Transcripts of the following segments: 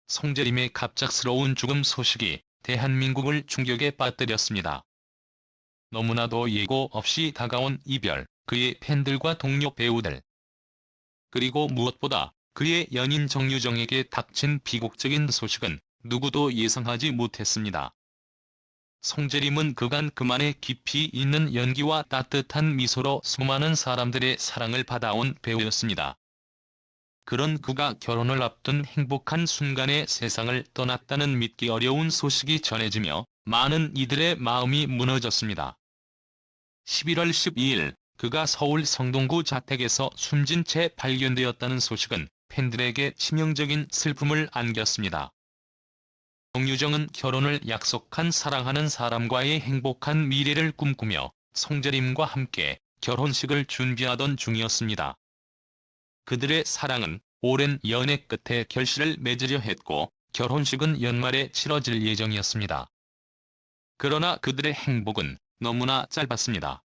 송재림의 갑작스러운 죽음 소식이 대한민국을 충격에 빠뜨렸습니다. 너무나도 예고 없이 다가온 이별, 그의 팬들과 동료 배우들, 그리고 무엇보다 그의 연인 정유정에게 닥친 비극적인 소식은 누구도 예상하지 못했습니다. 송재림은 그간 그만의 깊이 있는 연기와 따뜻한 미소로 수많은 사람들의 사랑을 받아온 배우였습니다. 그런 그가 결혼을 앞둔 행복한 순간에 세상을 떠났다는 믿기 어려운 소식이 전해지며 많은 이들의 마음이 무너졌습니다. 11월 12일 그가 서울 성동구 자택에서 숨진 채 발견되었다는 소식은 팬들에게 치명적인 슬픔을 안겼습니다. 정유정은 결혼을 약속한 사랑하는 사람과의 행복한 미래를 꿈꾸며 송재림과 함께 결혼식을 준비하던 중이었습니다. 그들의 사랑은 오랜 연애 끝에 결실을 맺으려 했고 결혼식은 연말에 치러질 예정이었습니다. 그러나 그들의 행복은 너무나 짧았습니다.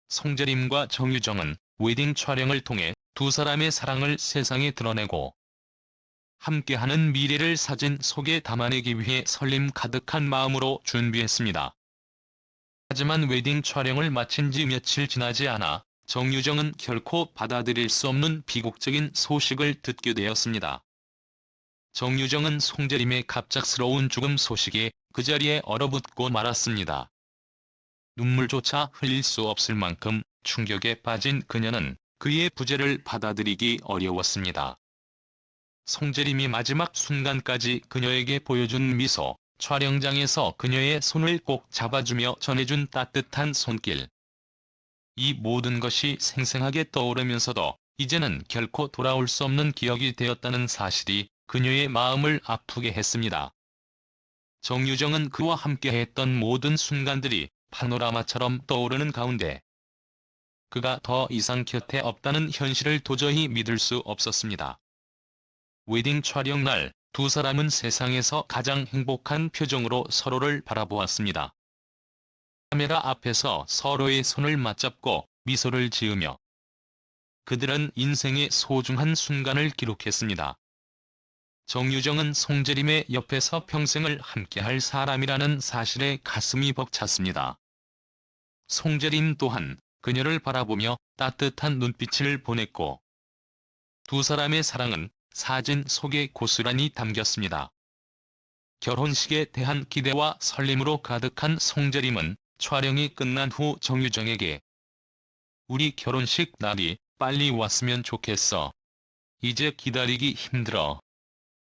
송재림과 정유정은 웨딩 촬영을 통해 두 사람의 사랑을 세상에 드러내고 함께하는 미래를 사진 속에 담아내기 위해 설렘 가득한 마음으로 준비했습니다. 하지만 웨딩 촬영을 마친 지 며칠 지나지 않아 정유정은 결코 받아들일 수 없는 비극적인 소식을 듣게 되었습니다. 정유정은 송재림의 갑작스러운 죽음 소식에 그 자리에 얼어붙고 말았습니다. 눈물조차 흘릴 수 없을 만큼 충격에 빠진 그녀는 그의 부재를 받아들이기 어려웠습니다. 송재림이 마지막 순간까지 그녀에게 보여준 미소, 촬영장에서 그녀의 손을 꼭 잡아주며 전해준 따뜻한 손길. 이 모든 것이 생생하게 떠오르면서도 이제는 결코 돌아올 수 없는 기억이 되었다는 사실이 그녀의 마음을 아프게 했습니다. 정유정은 그와 함께했던 모든 순간들이 파노라마처럼 떠오르는 가운데 그가 더 이상 곁에 없다는 현실을 도저히 믿을 수 없었습니다. 웨딩 촬영 날, 두 사람은 세상에서 가장 행복한 표정으로 서로를 바라보았습니다. 카메라 앞에서 서로의 손을 맞잡고 미소를 지으며 그들은 인생의 소중한 순간을 기록했습니다. 정유정은 송재림의 옆에서 평생을 함께할 사람이라는 사실에 가슴이 벅찼습니다. 송재림 또한 그녀를 바라보며 따뜻한 눈빛을 보냈고 두 사람의 사랑은 사진 속에 고스란히 담겼습니다. 결혼식에 대한 기대와 설렘으로 가득한 송재림은 촬영이 끝난 후 정유정에게 "우리 결혼식 날이 빨리 왔으면 좋겠어. 이제 기다리기 힘들어."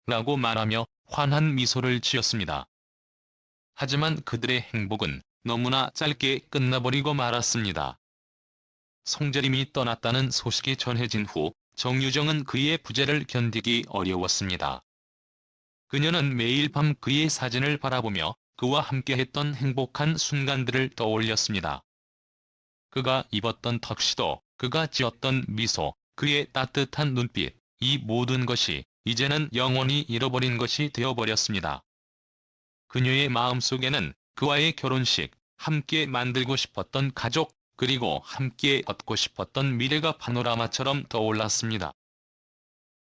라고 말하며 환한 미소를 지었습니다. 하지만 그들의 행복은 너무나 짧게 끝나버리고 말았습니다. 송재림이 떠났다는 소식이 전해진 후 정유정은 그의 부재를 견디기 어려웠습니다. 그녀는 매일 밤 그의 사진을 바라보며 그와 함께했던 행복한 순간들을 떠올렸습니다. 그가 입었던 턱시도, 그가 지었던 미소, 그의 따뜻한 눈빛, 이 모든 것이 이제는 영원히 잃어버린 것이 되어버렸습니다. 그녀의 마음속에는 그와의 결혼식, 함께 만들고 싶었던 가족, 그리고 함께 걷고 싶었던 미래가 파노라마처럼 떠올랐습니다.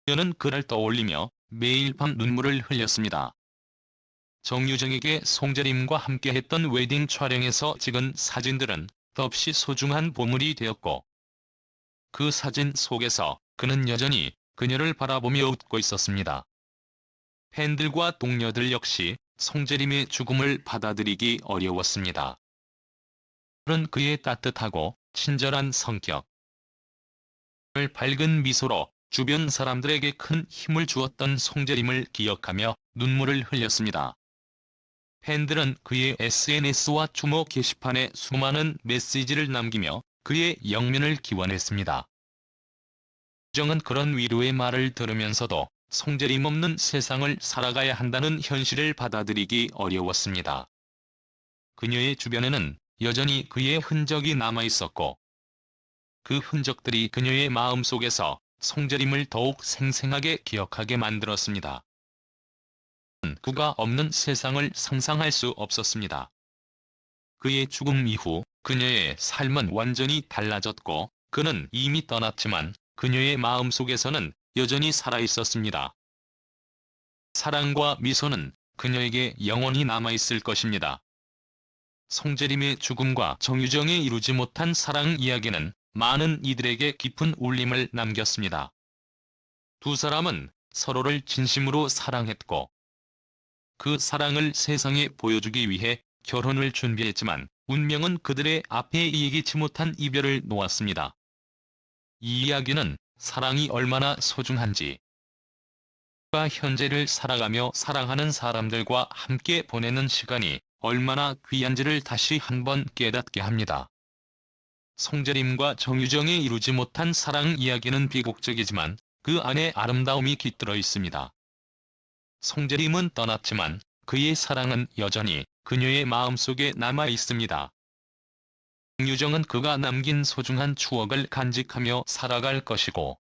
그녀는 그날 떠올리며 매일 밤 눈물을 흘렸습니다. 정유정에게 송재림과 함께했던 웨딩 촬영에서 찍은 사진들은 덧없이 소중한 보물이 되었고 그 사진 속에서 그는 여전히 그녀를 바라보며 웃고 있었습니다. 팬들과 동료들 역시 송재림의 죽음을 받아들이기 어려웠습니다. 그런 그의 따뜻하고 친절한 성격, 밝은 미소로 주변 사람들에게 큰 힘을 주었던 송재림을 기억하며 눈물을 흘렸습니다. 팬들은 그의 SNS와 추모 게시판에 수많은 메시지를 남기며 그의 영면을 기원했습니다. 정은 그런 위로의 말을 들으면서도 송재림 없는 세상을 살아가야 한다는 현실을 받아들이기 어려웠습니다. 그녀의 주변에는 여전히 그의 흔적이 남아있었고 그 흔적들이 그녀의 마음속에서 송재림을 더욱 생생하게 기억하게 만들었습니다. 그가 없는 세상을 상상할 수 없었습니다. 그의 죽음 이후 그녀의 삶은 완전히 달라졌고 그는 이미 떠났지만 그녀의 마음속에서는 여전히 살아있었습니다. 사랑과 미소는 그녀에게 영원히 남아있을 것입니다. 송재림의 죽음과 정유정의 이루지 못한 사랑 이야기는 많은 이들에게 깊은 울림을 남겼습니다. 두 사람은 서로를 진심으로 사랑했고 그 사랑을 세상에 보여주기 위해 결혼을 준비했지만 운명은 그들의 앞에 예기치 못한 이별을 놓았습니다. 이 이야기는 사랑이 얼마나 소중한지, 가 현재를 살아가며 사랑하는 사람들과 함께 보내는 시간이 얼마나 귀한지를 다시 한번 깨닫게 합니다. 송재림과 정유정의 이루지 못한 사랑 이야기는 비극적이지만 그 안에 아름다움이 깃들어 있습니다. 송재림은 떠났지만 그의 사랑은 여전히 그녀의 마음속에 남아 있습니다. 정유정은 그가 남긴 소중한 추억을 간직하며 살아갈 것이고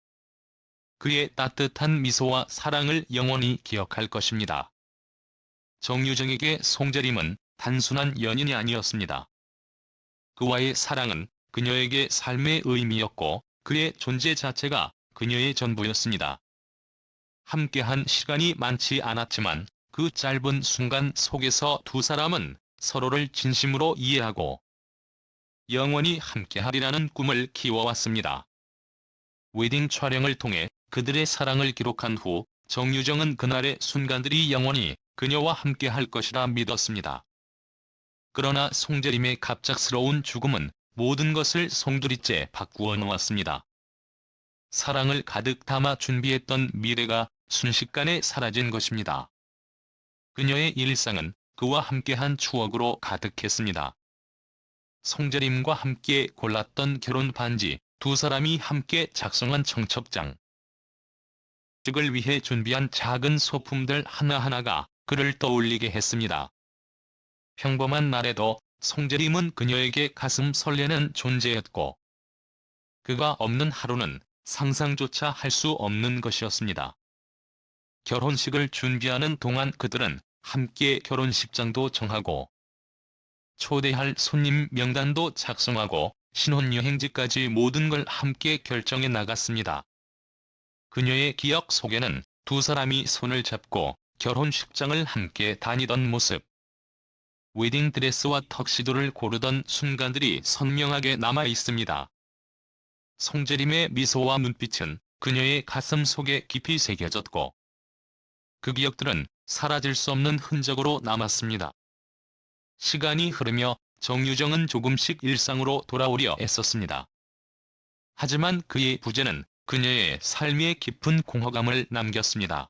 그의 따뜻한 미소와 사랑을 영원히 기억할 것입니다. 정유정에게 송재림은 단순한 연인이 아니었습니다. 그와의 사랑은 그녀에게 삶의 의미였고 그의 존재 자체가 그녀의 전부였습니다. 함께한 시간이 많지 않았지만 그 짧은 순간 속에서 두 사람은 서로를 진심으로 이해하고 영원히 함께하리라는 꿈을 키워왔습니다. 웨딩 촬영을 통해 그들의 사랑을 기록한 후 정유정은 그날의 순간들이 영원히 그녀와 함께할 것이라 믿었습니다. 그러나 송재림의 갑작스러운 죽음은 모든 것을 송두리째 바꾸어 놓았습니다. 사랑을 가득 담아 준비했던 미래가 순식간에 사라진 것입니다. 그녀의 일상은 그와 함께한 추억으로 가득했습니다. 송재림과 함께 골랐던 결혼 반지, 두 사람이 함께 작성한 청첩장, 즉을 위해 준비한 작은 소품들 하나하나가 그를 떠올리게 했습니다. 평범한 날에도 송재림은 그녀에게 가슴 설레는 존재였고 그가 없는 하루는 상상조차 할 수 없는 것이었습니다. 결혼식을 준비하는 동안 그들은 함께 결혼식장도 정하고 초대할 손님 명단도 작성하고 신혼여행지까지 모든 걸 함께 결정해 나갔습니다. 그녀의 기억 속에는 두 사람이 손을 잡고 결혼식장을 함께 다니던 모습, 웨딩드레스와 턱시도를 고르던 순간들이 선명하게 남아 있습니다. 송재림의 미소와 눈빛은 그녀의 가슴 속에 깊이 새겨졌고 그 기억들은 사라질 수 없는 흔적으로 남았습니다. 시간이 흐르며 정유정은 조금씩 일상으로 돌아오려 애썼습니다. 하지만 그의 부재는 그녀의 삶에 깊은 공허감을 남겼습니다.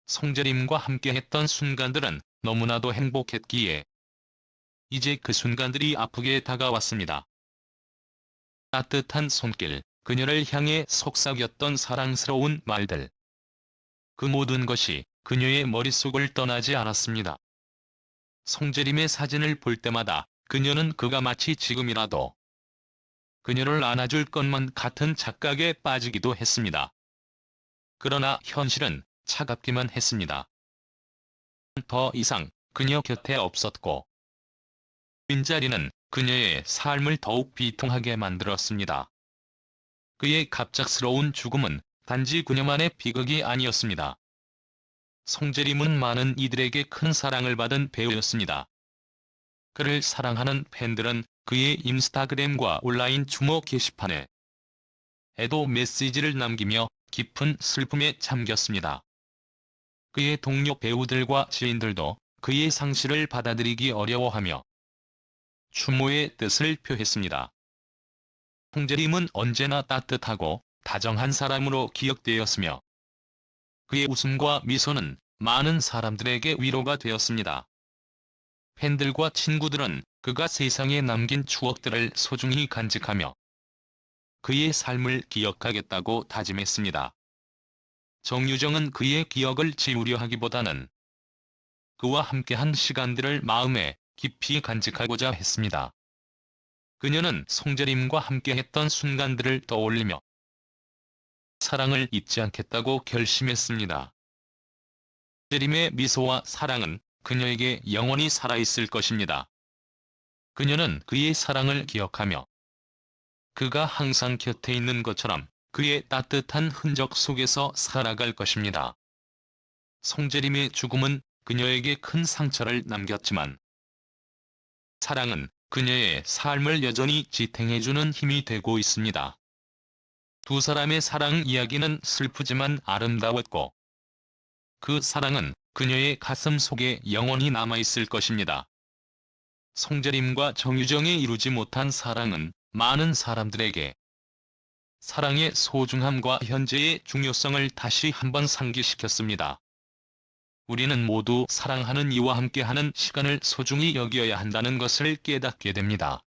송재림과 함께했던 순간들은 너무나도 행복했기에 이제 그 순간들이 아프게 다가왔습니다. 따뜻한 손길, 그녀를 향해 속삭였던 사랑스러운 말들. 그 모든 것이 그녀의 머릿속을 떠나지 않았습니다. 송재림의 사진을 볼 때마다 그녀는 그가 마치 지금이라도 그녀를 안아줄 것만 같은 착각에 빠지기도 했습니다. 그러나 현실은 차갑기만 했습니다. 더 이상 그녀 곁에 없었고 빈자리는 그녀의 삶을 더욱 비통하게 만들었습니다. 그의 갑작스러운 죽음은 단지 그녀만의 비극이 아니었습니다. 송재림은 많은 이들에게 큰 사랑을 받은 배우였습니다. 그를 사랑하는 팬들은 그의 인스타그램과 온라인 추모 게시판에 애도 메시지를 남기며 깊은 슬픔에 잠겼습니다. 그의 동료 배우들과 지인들도 그의 상실을 받아들이기 어려워하며 추모의 뜻을 표했습니다. 송재림은 언제나 따뜻하고 다정한 사람으로 기억되었으며 그의 웃음과 미소는 많은 사람들에게 위로가 되었습니다. 팬들과 친구들은 그가 세상에 남긴 추억들을 소중히 간직하며 그의 삶을 기억하겠다고 다짐했습니다. 정유정은 그의 기억을 지우려 하기보다는 그와 함께한 시간들을 마음에 깊이 간직하고자 했습니다. 그녀는 송재림과 함께했던 순간들을 떠올리며 사랑을 잊지 않겠다고 결심했습니다. 송재림의 미소와 사랑은 그녀에게 영원히 살아있을 것입니다. 그녀는 그의 사랑을 기억하며 그가 항상 곁에 있는 것처럼 그의 따뜻한 흔적 속에서 살아갈 것입니다. 송재림의 죽음은 그녀에게 큰 상처를 남겼지만 사랑은 그녀의 삶을 여전히 지탱해주는 힘이 되고 있습니다. 두 사람의 사랑 이야기는 슬프지만 아름다웠고 그 사랑은 그녀의 가슴 속에 영원히 남아있을 것입니다. 송재림과 정유정의 이루지 못한 사랑은 많은 사람들에게 사랑의 소중함과 현재의 중요성을 다시 한번 상기시켰습니다. 우리는 모두 사랑하는 이와 함께하는 시간을 소중히 여겨야 한다는 것을 깨닫게 됩니다.